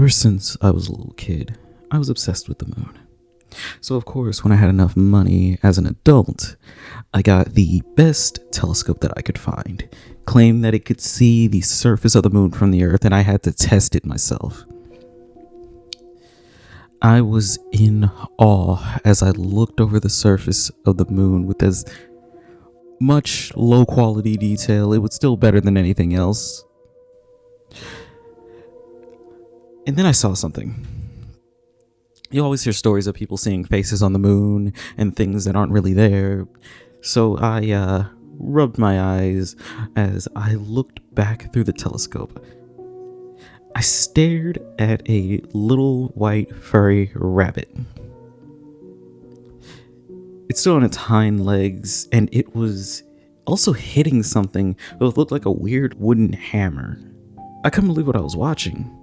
Ever since I was a little kid, I was obsessed with the moon. So of course, when I had enough money as an adult, I got the best telescope that I could find, claimed that it could see the surface of the moon from the Earth, and I had to test it myself. I was in awe as I looked over the surface of the moon with as much low quality detail. It was still better than anything else. And then I saw something. You always hear stories of people seeing faces on the moon and things that aren't really there. So I rubbed my eyes as I looked back through the telescope. I stared at a little white furry rabbit. It's still on its hind legs, and it was also hitting something that looked like a weird wooden hammer. I couldn't believe what I was watching.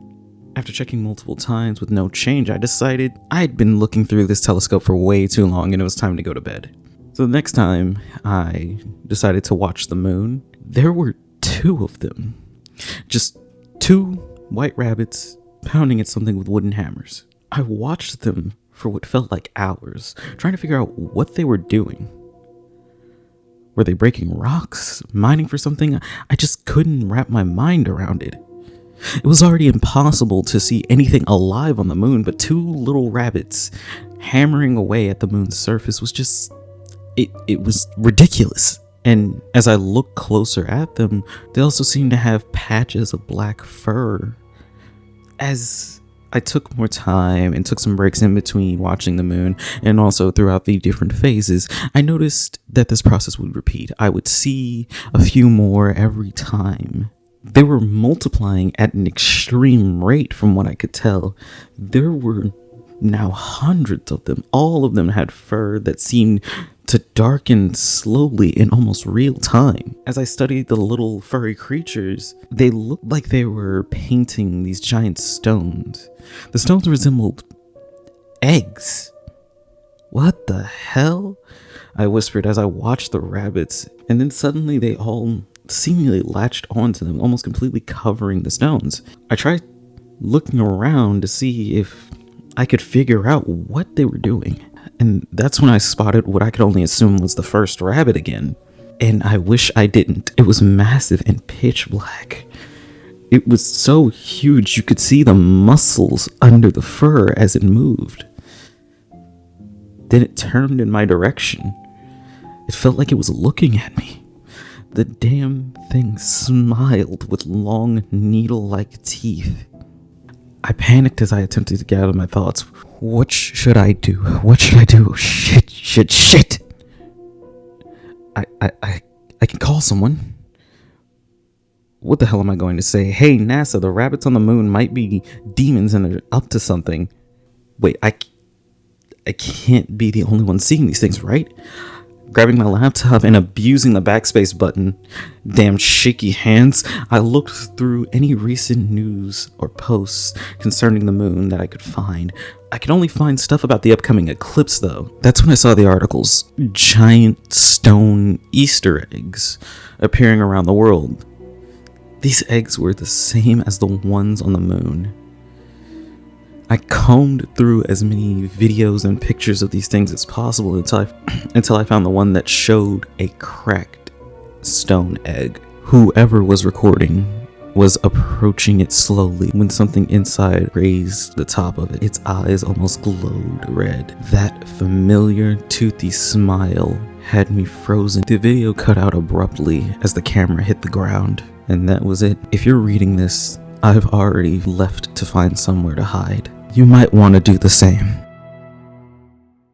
After checking multiple times with no change, I decided I'd been looking through this telescope for way too long and it was time to go to bed. So the next time I decided to watch the moon, there were two of them. Just two white rabbits pounding at something with wooden hammers. I watched them for what felt like hours, trying to figure out what they were doing. Were they breaking rocks, mining for something? I just couldn't wrap my mind around it. It was already impossible to see anything alive on the moon, but two little rabbits hammering away at the moon's surface was just... It was ridiculous. And as I looked closer at them, they also seemed to have patches of black fur. As I took more time and took some breaks in between watching the moon and also throughout the different phases, I noticed that this process would repeat. I would see a few more every time. They were multiplying at an extreme rate from what I could tell. There were now hundreds of them. All of them had fur that seemed to darken slowly in almost real time. As I studied the little furry creatures, they looked like they were painting these giant stones. The stones resembled eggs. What the hell? I whispered as I watched the rabbits, and then suddenly they all seemingly latched onto them, almost completely covering the stones. I tried looking around to see if I could figure out what they were doing, and that's when I spotted what I could only assume was the first rabbit again. And I wish I didn't. It was massive and pitch black. It was so huge you could see the muscles under the fur as it moved. Then it turned in my direction. It felt like it was looking at me. The damn thing smiled with long, needle-like teeth. I panicked as I attempted to get out of my thoughts. What should I do? What should I do? Shit. I can call someone. What the hell am I going to say? Hey, NASA, the rabbits on the moon might be demons and they're up to something. Wait, I can't be the only one seeing these things, right? Grabbing my laptop and abusing the backspace button. Damn shaky hands. I looked through any recent news or posts concerning the moon that I could find. I could only find stuff about the upcoming eclipse though. That's when I saw the articles. Giant stone Easter eggs appearing around the world. These eggs were the same as the ones on the moon. I combed through as many videos and pictures of these things as possible until I found the one that showed a cracked stone egg. Whoever was recording was approaching it slowly when something inside raised the top of it. Its eyes almost glowed red. That familiar toothy smile had me frozen. The video cut out abruptly as the camera hit the ground, and that was it. If you're reading this, I've already left to find somewhere to hide. You might want to do the same.